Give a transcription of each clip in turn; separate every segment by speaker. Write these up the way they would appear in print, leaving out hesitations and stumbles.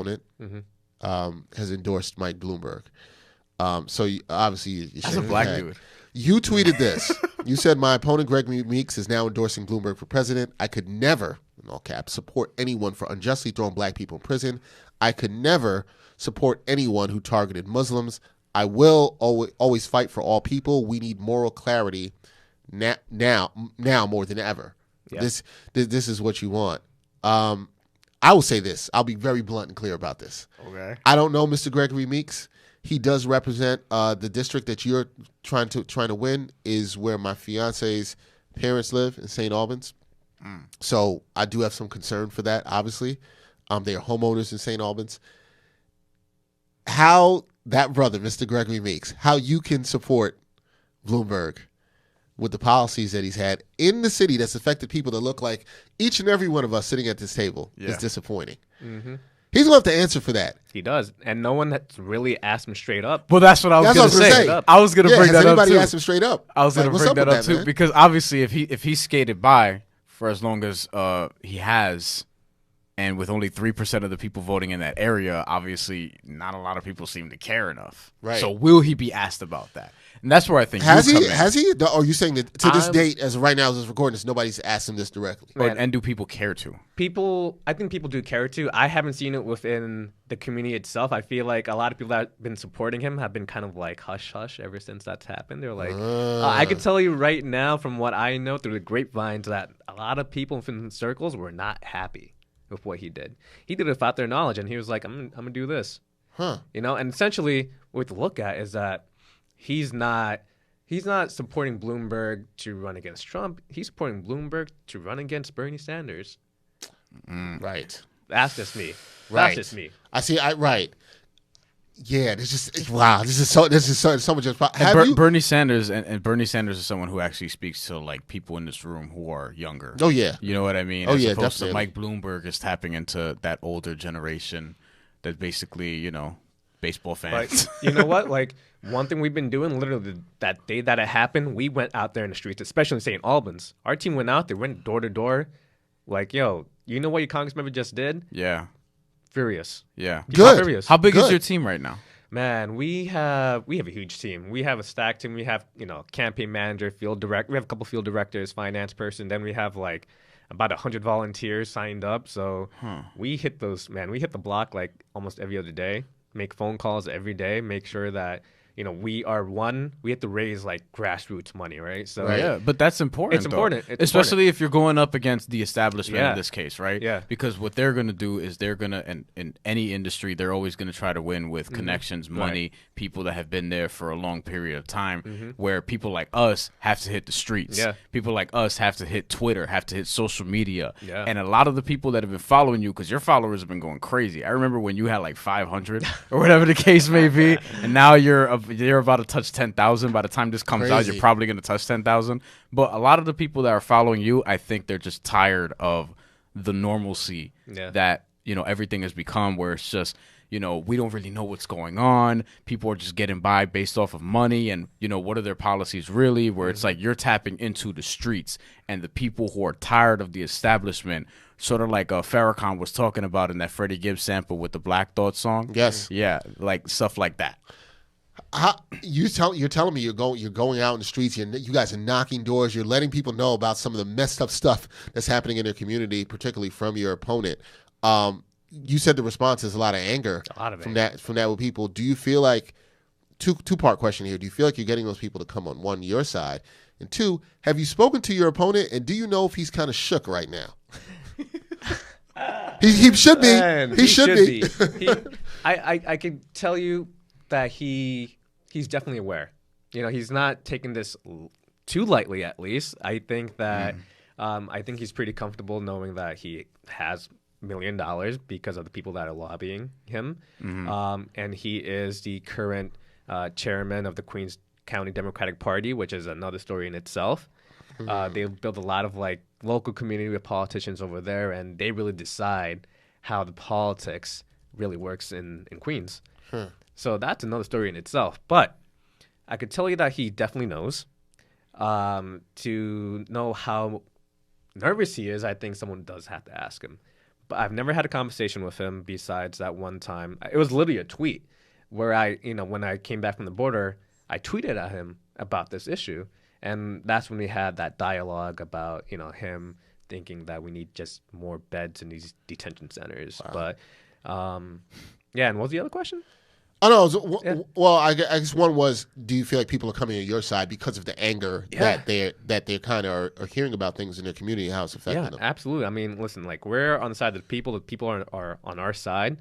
Speaker 1: opponent has endorsed Mike Bloomberg. So obviously, you're
Speaker 2: That's a black dude.
Speaker 1: You tweeted this. You said, my opponent, Greg Meeks, is now endorsing Bloomberg for president. I could never, in all caps, support anyone for unjustly throwing black people in prison. I could never support anyone who targeted Muslims. I will always fight for all people. We need moral clarity now more than ever. Yeah. This is what you want. I will say this. I'll be very blunt and clear about this.
Speaker 2: Okay.
Speaker 1: I don't know Mr. Gregory Meeks. He does represent the district that you're trying to win, is where my fiance's parents live in St. Albans. So I do have some concern for that, obviously. They are homeowners in St. Albans. How that brother, Mr. Gregory Meeks, how you can support Bloomberg with the policies that he's had in the city that's affected people that look like each and every one of us sitting at this table is disappointing. Mm-hmm. He's going to have to answer for that.
Speaker 3: He does. And no one has really asked him straight up.
Speaker 2: Well, that's what I was going to say. I was going to bring that up, too.
Speaker 1: Has anybody asked him straight up?
Speaker 2: I was going to bring that up, too, because obviously if he skated by for as long as he has, and with only 3% of the people voting in that area, obviously not a lot of people seem to care enough. Right. So will he be asked about that? And that's where I think
Speaker 1: has he? Or are you saying that to this date, as of right now, as this recording this, nobody's asked him this directly?
Speaker 2: And do people care to?
Speaker 3: I think people do care to. I haven't seen it within the community itself. I feel like a lot of people that have been supporting him have been kind of like hush-hush ever since that's happened. They're like, I can tell you right now from what I know through the grapevines that a lot of people within circles were not happy with what he did. He did it without their knowledge, and he was like, I'm going to do this. You know, and essentially what to look at is that he's not supporting Bloomberg to run against Trump. He's supporting Bloomberg to run against Bernie Sanders.
Speaker 1: Right.
Speaker 3: That's just me.
Speaker 1: Right.
Speaker 3: That's just me.
Speaker 1: I see. Right. Yeah. This is so much.
Speaker 2: Bernie Sanders and Bernie Sanders is someone who actually speaks to like people in this room who are younger.
Speaker 1: Oh yeah.
Speaker 2: You know what I mean?
Speaker 1: As
Speaker 2: opposed
Speaker 1: definitely.
Speaker 2: to Mike Bloomberg is tapping into that older generation that basically, baseball fans.
Speaker 3: But you know what? Like, one thing we've been doing, literally that day that it happened, we went out there in the streets, especially in St. Albans. Our team went out there, went door to door, like, yo, you know what your congressmember just did?
Speaker 2: Yeah.
Speaker 3: Furious.
Speaker 2: Yeah.
Speaker 1: Good.
Speaker 3: Furious.
Speaker 2: How big is your team right now?
Speaker 3: Man, we have a huge team. We have a stacked team. We have, campaign manager, field director. We have a couple field directors, finance person. Then we have like about 100 volunteers signed up. So we hit the block like almost every other day. Make phone calls every day. Make sure that we have to raise like grassroots money, right? So
Speaker 2: yeah, but that's important.
Speaker 3: It's important. It's
Speaker 2: especially if you're going up against the establishment in this case, right?
Speaker 3: Yeah.
Speaker 2: Because what they're going to do is they're going to, in any industry, they're always going to try to win with connections, money, people that have been there for a long period of time, where people like us have to hit the streets.
Speaker 3: Yeah.
Speaker 2: People like us have to hit Twitter, have to hit social media.
Speaker 3: Yeah.
Speaker 2: And a lot of the people that have been following you, because your followers have been going crazy. I remember when you had like 500 or whatever the case may be, and now you're about to touch 10,000. By the time this comes out, you're probably going to touch 10,000. But a lot of the people that are following you, I think they're just tired of the normalcy that, everything has become, where it's just, we don't really know what's going on. People are just getting by based off of money and, what are their policies really, where it's like you're tapping into the streets and the people who are tired of the establishment, sort of like Farrakhan was talking about in that Freddie Gibbs sample with the Black Thought song.
Speaker 1: Yes.
Speaker 2: Yeah, like stuff like that.
Speaker 1: You're telling me you're going out in the streets, you guys are knocking doors, you're letting people know about some of the messed up stuff that's happening in their community, particularly from your opponent. You said the response is a lot of anger from that with people. Do you feel like, two-part question here, do you feel like you're getting those people to come on, one, your side, and two, have you spoken to your opponent, and do you know if he's kind of shook right now? He should be.
Speaker 3: Man,
Speaker 1: he should be.
Speaker 3: I can tell you that he's definitely aware. He's not taking this too lightly, at least. I think that I think he's pretty comfortable knowing that he has $1 million because of the people that are lobbying him. And he is the current chairman of the Queens County Democratic Party, which is another story in itself. They build a lot of like local community with politicians over there, and they really decide how the politics really works in Queens. So that's another story in itself. But I could tell you that he definitely knows. To know how nervous he is, I think someone does have to ask him. But I've never had a conversation with him besides that one time. It was literally a tweet where when I came back from the border, I tweeted at him about this issue. And that's when we had that dialogue about, him thinking that we need just more beds in these detention centers. Wow. But, and what was the other question?
Speaker 1: Oh, no. Well, I guess one was, do you feel like people are coming on your side because of the anger that they kind of are hearing about things in their community and how it's affecting them?
Speaker 3: Yeah, absolutely. I mean, listen, like we're on the side of the people are on our side,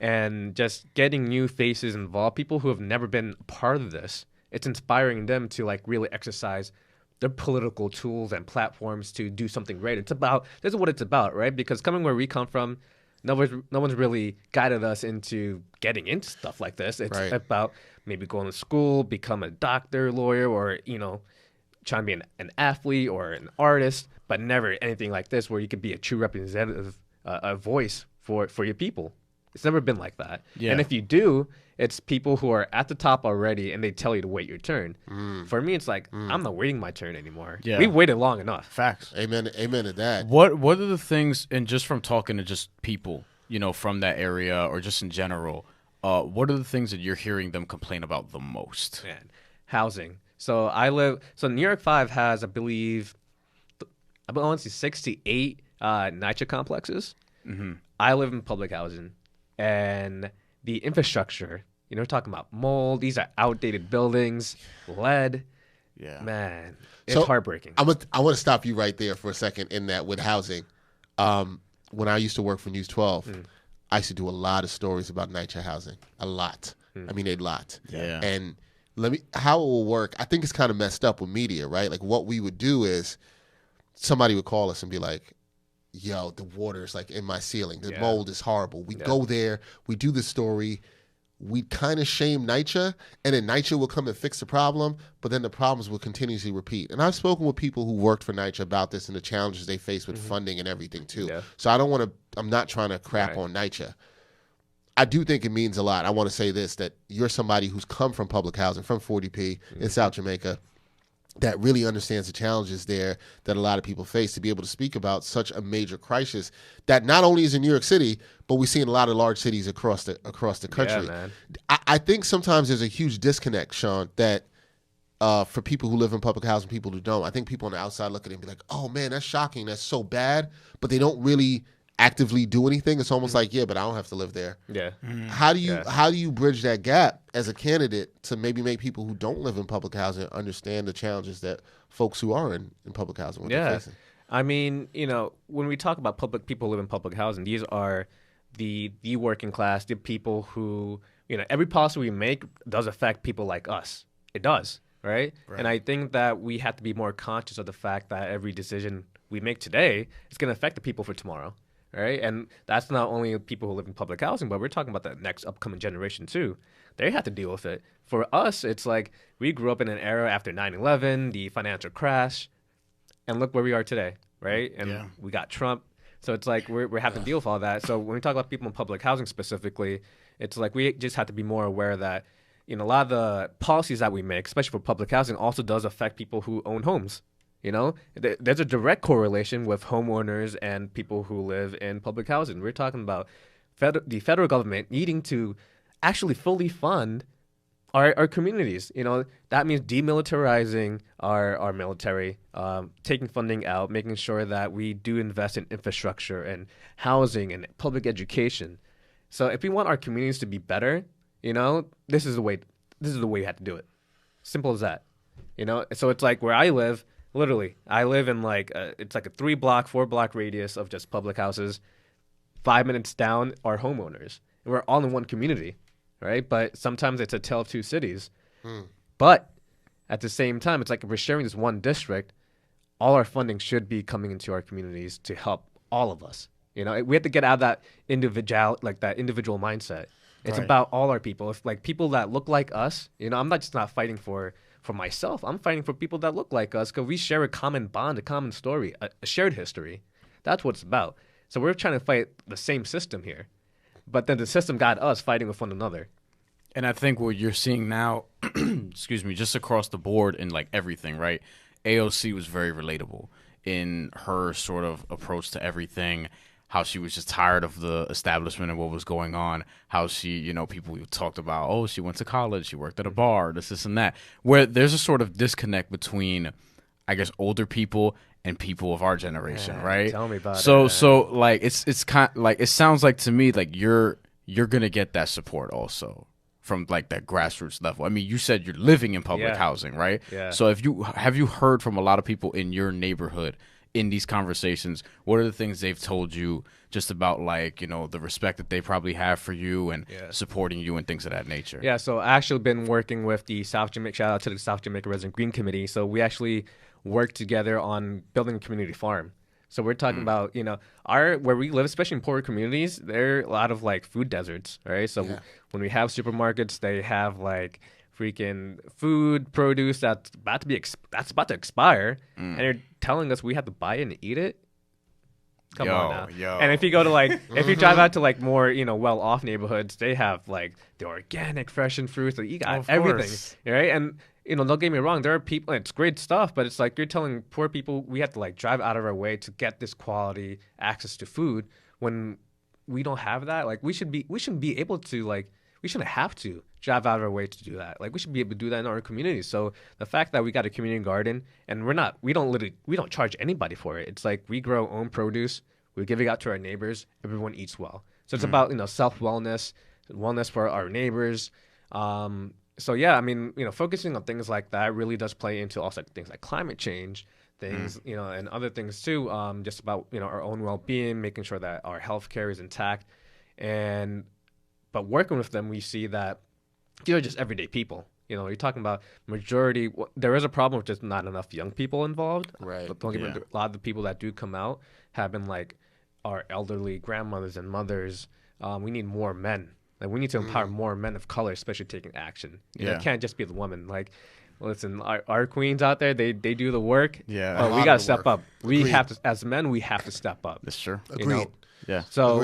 Speaker 3: and just getting new faces involved, people who have never been a part of this, it's inspiring them to like really exercise their political tools and platforms to do something great. This is what it's about, right? Because coming where we come from, no one's really guided us into getting into stuff like this. It's about maybe going to school, become a doctor, lawyer, or, trying to be an athlete or an artist, but never anything like this where you could be a true representative, a voice for your people. It's never been like that. Yeah. And if you do, it's people who are at the top already and they tell you to wait your turn. For me, it's like, I'm not waiting my turn anymore. Yeah. We've waited long enough.
Speaker 2: Facts.
Speaker 1: Amen to that.
Speaker 2: What are the things, and just from talking to just people, from that area or just in general, what are the things that you're hearing them complain about the most?
Speaker 3: Man, housing. So New York 5 has, I believe, I want to say 68 NYCHA complexes. Mm-hmm. I live in public housing. And the infrastructure, we're talking about mold. These are outdated buildings, lead. Yeah, man, it's heartbreaking.
Speaker 1: I want to stop you right there for a second in that with housing. When I used to work for News 12, I used to do a lot of stories about NYCHA housing. A lot. I mean, a lot. Yeah. And how it will work, I think it's kind of messed up with media, right? Like what we would do is somebody would call us and be like, yo, the water's like in my ceiling. The mold is horrible. We go there, we do the story, we kind of shame NYCHA, and then NYCHA will come and fix the problem, but then the problems will continuously repeat. And I've spoken with people who worked for NYCHA about this and the challenges they face with funding and everything too. Yeah. So I'm not trying to crap on NYCHA. I do think it means a lot. I want to say this, that you're somebody who's come from public housing, from 40P in South Jamaica, that really understands the challenges there that a lot of people face, to be able to speak about such a major crisis that not only is in New York City, but we see in a lot of large cities across the country. Yeah, man. I think sometimes there's a huge disconnect, Sean, that for people who live in public housing, people who don't. I think people on the outside look at it and be like, oh man, that's shocking, that's so bad, but they don't really actively do anything. It's almost like, but I don't have to live there. Yeah. How do you bridge that gap as a candidate to maybe make people who don't live in public housing understand the challenges that folks who are in public housing are facing?
Speaker 3: I mean, when we talk about people who live in public housing, these are the working class, the people who, every policy we make does affect people like us. It does, right? And I think that we have to be more conscious of the fact that every decision we make today is going to affect the people for tomorrow. Right, and that's not only people who live in public housing, but we're talking about the next upcoming generation too. They have to deal with it. For us, it's like we grew up in an era after 9/11, the financial crash, and look where we are today, right? And we got Trump, so it's like we're having to deal with all that. So when we talk about people in public housing specifically, it's like we just have to be more aware that a lot of the policies that we make, especially for public housing, also does affect people who own homes. There's a direct correlation with homeowners and people who live in public housing. We're talking about the federal government needing to actually fully fund our communities. That means demilitarizing our military, taking funding out, making sure that we do invest in infrastructure and housing and public education. So if we want our communities to be better, this is the way you have to do it. Simple as that. So it's like where I live. Literally, I live in it's like a 4-block radius of just public houses. 5 minutes down are homeowners. And we're all in one community, right? But sometimes it's a tale of two cities. But at the same time, it's like if we're sharing this one district, all our funding should be coming into our communities to help all of us. We have to get out of that individual mindset. It's about all our people. If people that look like us, I'm not fighting for myself. I'm fighting for people that look like us because we share a common bond, a common story, a shared history. That's what it's about. So we're trying to fight the same system here. But then the system got us fighting with one another.
Speaker 2: And I think what you're seeing now, excuse me, just across the board in everything, right? AOC was very relatable in her sort of approach to everything, how she was just tired of the establishment and what was going on, how she, people talked about, oh, she went to college, she worked at a bar, this and that, where there's a sort of disconnect between, I guess, older people and people of our generation, right?
Speaker 3: Tell me about it.
Speaker 2: So like it's kind like it sounds like to me like you're gonna get that support also from like that grassroots level. I mean, you said you're living in public housing, right?
Speaker 3: Yeah.
Speaker 2: So have you heard from a lot of people in your neighborhood in these conversations? What are the things they've told you just about like, the respect that they probably have for you and supporting you and things of that nature?
Speaker 3: Yeah, so I actually been working with the South Jamaica, shout out to the South Jamaica Resident Green Committee. So we actually work together on building a community farm. So we're talking about, where we live, especially in poorer communities, there are a lot of like food deserts, right? So when we have supermarkets, they have like freaking food, produce that's about to expire, and they're telling us we have to buy it and eat it. Come on now. And if you go to like, if you drive out to like more, well-off neighborhoods, they have like the organic fresh and fruits. Like, you got everything, right? And don't get me wrong, there are people, it's great stuff, but it's like you're telling poor people we have to like drive out of our way to get this quality access to food when we don't have that. Like we shouldn't be able to like, we shouldn't have to drive out of our way to do that. Like we should be able to do that in our community. So the fact that we got a community garden and we don't charge anybody for it. It's like we grow our own produce, we give it out to our neighbors, everyone eats well. So it's about, self-wellness, wellness for our neighbors. So yeah, I mean, focusing on things like that really does play into also things like climate change, things, and other things too. Just about, our own well-being, making sure that our healthcare is intact. But working with them, we see that they're just everyday people. You're talking about majority. There is a problem with just not enough young people involved.
Speaker 1: Right.
Speaker 3: But don't get me wrong, a lot of the people that do come out have been like our elderly grandmothers and mothers. We need more men. Like we need to empower more men of color, especially taking action. It can't just be the woman. Like, listen, our queens out there, they do the work.
Speaker 2: Yeah,
Speaker 3: but we gotta step up. We have to, as men, we have to step up.
Speaker 2: That's true.
Speaker 1: Agreed.
Speaker 2: Yeah.
Speaker 3: So,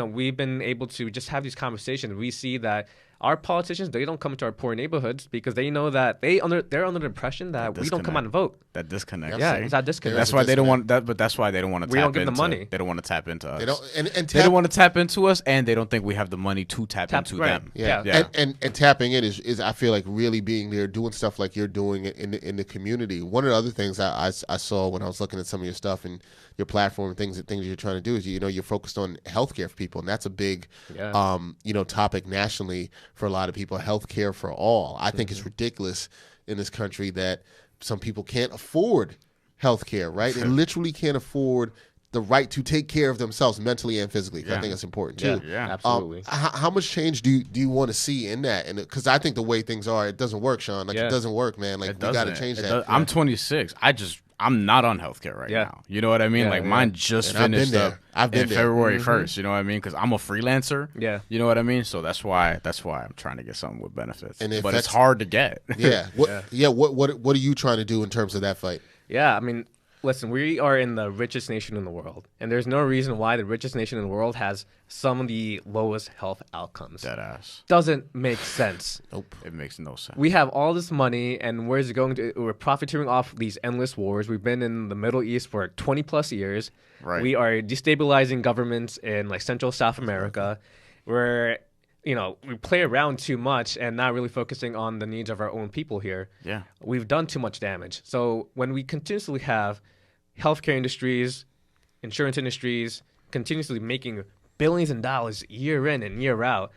Speaker 3: we've been able to just have these conversations. We see that our politicians, they don't come to our poor neighborhoods because they know that they're under the impression that we don't come out and vote.
Speaker 2: That disconnect.
Speaker 3: Yeah, it's that disconnect.
Speaker 2: That's why they don't want that. But that's why they don't want to.
Speaker 3: We don't give them money.
Speaker 2: They don't want to tap into us.
Speaker 1: They don't,
Speaker 2: they don't want to tap into us, and they don't think we have the money to tap into them.
Speaker 1: Yeah. And tapping in is I feel like really being there, doing stuff like you're doing in the community. One of the other things I saw when I was looking at some of your stuff and your platform, things you're trying to do is you're focused on healthcare for people, and that's a big topic nationally for a lot of people. Healthcare for all. I think it's ridiculous in this country that some people can't afford healthcare, right? They literally can't afford the right to take care of themselves mentally and physically. I think that's important too.
Speaker 3: Yeah, absolutely.
Speaker 1: How much change do you want to see in that? And because I think the way things are, it doesn't work, Sean. Like it doesn't work, man. Like we got to change that.
Speaker 2: I'm 26. I'm not on healthcare right now. You know what I mean? Mine just finished up February 1st. You know what I mean? Because I'm a freelancer.
Speaker 3: Yeah.
Speaker 2: You know what I mean? So that's why I'm trying to get something with benefits. But it's
Speaker 1: that's
Speaker 2: hard to get.
Speaker 1: Yeah. What are you trying to do in terms of that fight?
Speaker 3: Yeah. I mean, listen, we are in the richest nation in the world, and there's no reason why the richest nation in the world has some of the lowest health outcomes.
Speaker 2: Deadass.
Speaker 3: Doesn't make sense.
Speaker 2: Nope. It makes no sense.
Speaker 3: We have all this money, and where's it going to? We're profiteering off these endless wars. We've been in the Middle East for 20 plus years.
Speaker 2: Right.
Speaker 3: We are destabilizing governments in like Central South America. We're we play around too much and not really focusing on the needs of our own people here.
Speaker 2: Yeah.
Speaker 3: We've done too much damage. So when we continuously have healthcare industries, insurance industries, continuously making billions of dollars year in and year out,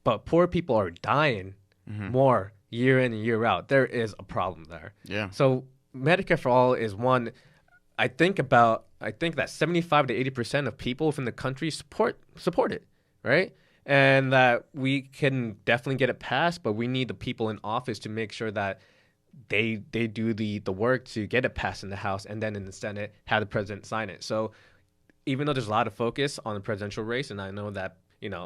Speaker 3: but poor people are dying more year in and year out, there is a problem there.
Speaker 2: Yeah.
Speaker 3: So Medicare for All is one. I think that 75 to 80% of people within the country support it, right? And that we can definitely get it passed, but we need the people in office to make sure that they do the work to get it passed in the House and then in the Senate, have the president sign it. So even though there's a lot of focus on the presidential race, and I know that,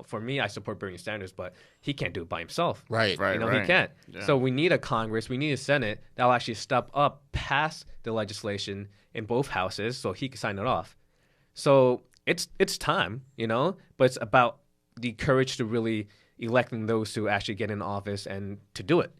Speaker 3: for me, I support Bernie Sanders, but he can't do it by himself.
Speaker 1: Right.
Speaker 3: He can't. Yeah. So we need a Congress, we need a Senate that will actually step up, pass the legislation in both houses so he can sign it off. So it's time, but it's about the courage to really electing those who actually get in office and to do it.